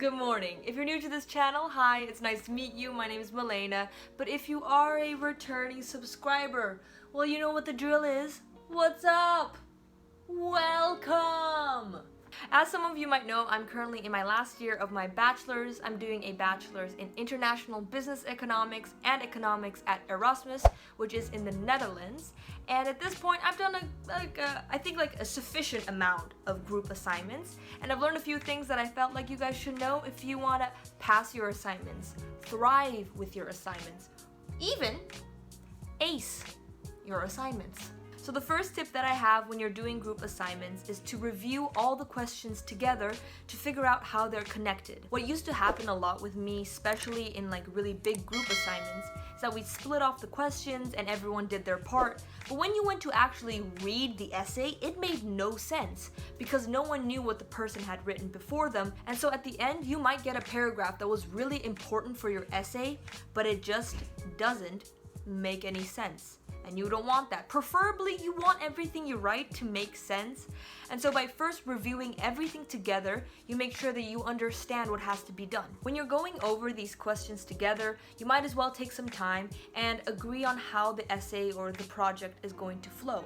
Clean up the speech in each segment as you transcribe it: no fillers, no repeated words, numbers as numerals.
Good morning. If you're new to this channel, hi, it's nice to meet you. My name is Milena. But if you are a returning subscriber, well, you know what the drill is. What's up? Welcome! As some of you might know, I'm currently in my last year of my bachelor's. I'm doing a bachelor's in international business economics and economics at Erasmus, which is in the Netherlands. And at this point, I've done I think a sufficient amount of group assignments, and I've learned a few things that I felt like you guys should know if you want to pass your assignments, thrive with your assignments, even ace your assignments. So the first tip that I have when you're doing group assignments is to review all the questions together to figure out how they're connected. What used to happen a lot with me, especially in really big group assignments, is that we split off the questions and everyone did their part. But when you went to actually read the essay, it made no sense because no one knew what the person had written before them. And so at the end, you might get a paragraph that was really important for your essay, but it just doesn't make any sense. And you don't want that. Preferably, you want everything you write to make sense. And so by first reviewing everything together, you make sure that you understand what has to be done. When you're going over these questions together, you might as well take some time and agree on how the essay or the project is going to flow.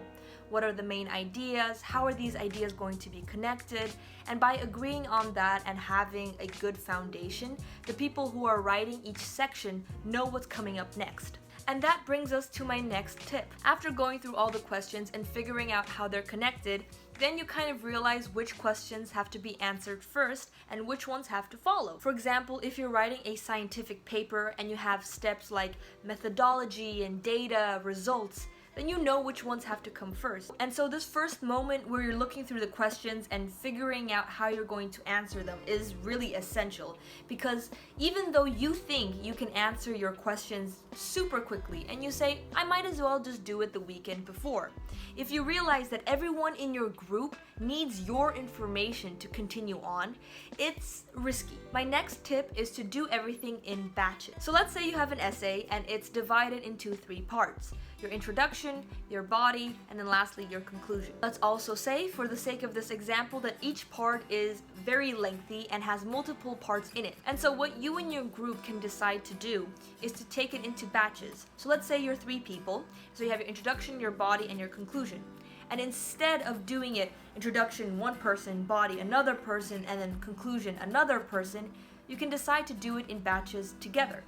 What are the main ideas? How are these ideas going to be connected? And by agreeing on that and having a good foundation, the people who are writing each section know what's coming up next. And that brings us to my next tip. After going through all the questions and figuring out how they're connected, then you kind of realize which questions have to be answered first and which ones have to follow. For example, if you're writing a scientific paper and you have steps like methodology and data, results, then you know which ones have to come first. And so this first moment where you're looking through the questions and figuring out how you're going to answer them is really essential, because even though you think you can answer your questions super quickly and you say, I might as well just do it the weekend before, if you realize that everyone in your group needs your information to continue on, it's risky. My next tip is to do everything in batches. So let's say you have an essay and it's divided into 3 parts. Your introduction, your body, and then lastly your conclusion. Let's also say, for the sake of this example, that each part is very lengthy and has multiple parts in it. And so what you and your group can decide to do is to take it into batches. So let's say you're 3 people, so you have your introduction, your body, and your conclusion. And instead of doing it introduction, one person, body, another person, and then conclusion, another person, you can decide to do it in batches together.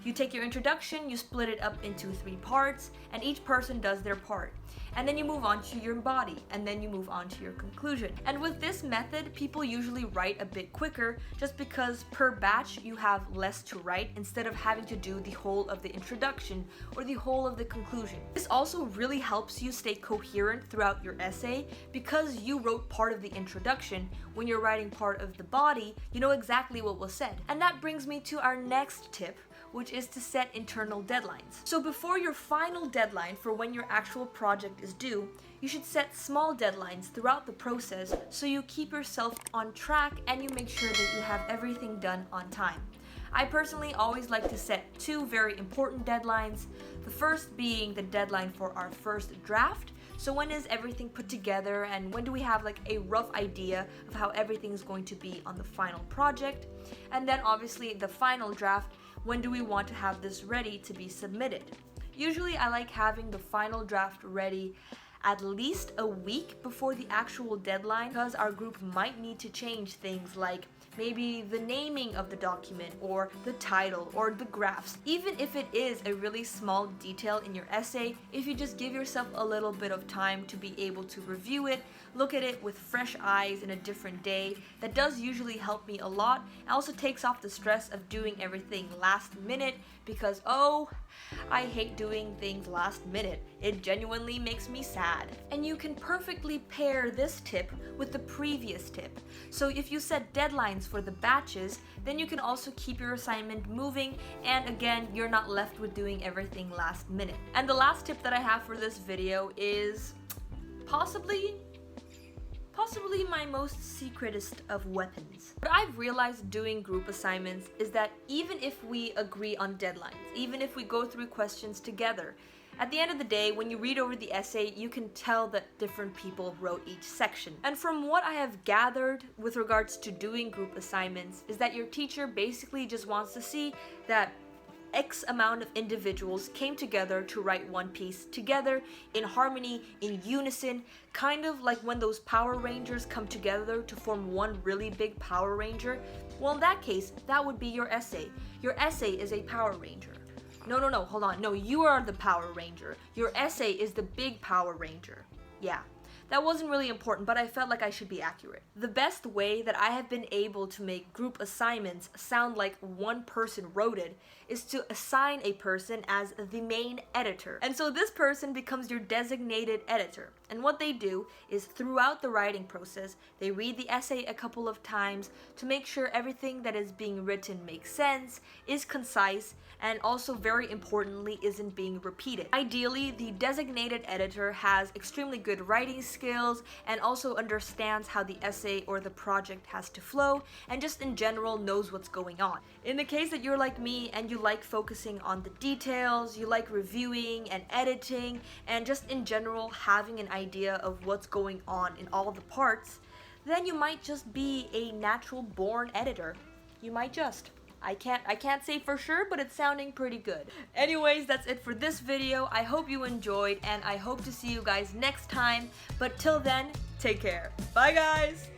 You take your introduction, you split it up into 3 parts, and each person does their part. And then you move on to your body, and then you move on to your conclusion. And with this method, people usually write a bit quicker just because per batch you have less to write instead of having to do the whole of the introduction or the whole of the conclusion. This also really helps you stay coherent throughout your essay because you wrote part of the introduction. When you're writing part of the body, you know exactly what was said. And that brings me to our next tip, which is to set internal deadlines. So before your final deadline for when your actual project is due, you should set small deadlines throughout the process so you keep yourself on track and you make sure that you have everything done on time. I personally always like to set 2 very important deadlines. The first being the deadline for our first draft. So when is everything put together and when do we have a rough idea of how everything is going to be on the final project? And then obviously the final draft, when do we want to have this ready to be submitted? Usually I like having the final draft ready at least a week before the actual deadline because our group might need to change things like maybe the naming of the document or the title or the graphs. Even if it is a really small detail in your essay, if you just give yourself a little bit of time to be able to review it, look at it with fresh eyes in a different day, that does usually help me a lot. It also takes off the stress of doing everything last minute because I hate doing things last minute. It genuinely makes me sad. And you can perfectly pair this tip with the previous tip. So if you set deadlines for the batches, then you can also keep your assignment moving, and again, you're not left with doing everything last minute. And the last tip that I have for this video is possibly my most secretest of weapons. What I've realized doing group assignments is that even if we agree on deadlines, even if we go through questions together, At the end of the day, when you read over the essay, you can tell that different people wrote each section. And from what I have gathered with regards to doing group assignments is that your teacher basically just wants to see that X amount of individuals came together to write one piece together in harmony, in unison, kind of like when those Power Rangers come together to form one really big Power Ranger. Well, in that case, that would be your essay. Your essay is a Power Ranger. No, hold on. No, you are the Power Ranger. Your essay is the big Power Ranger. Yeah. That wasn't really important, but I felt like I should be accurate. The best way that I have been able to make group assignments sound like one person wrote it is to assign a person as the main editor. And so this person becomes your designated editor. And what they do is throughout the writing process, they read the essay a couple of times to make sure everything that is being written makes sense, is concise, and also very importantly isn't being repeated. Ideally, the designated editor has extremely good writing skills and also understands how the essay or the project has to flow and just in general knows what's going on. In the case that you're like me and you like focusing on the details, you like reviewing and editing and just in general having an idea of what's going on in all the parts, then you might just be a natural born editor. You might just. I can't say for sure, but it's sounding pretty good. Anyways, that's it for this video. I hope you enjoyed and I hope to see you guys next time. But till then, take care. Bye guys!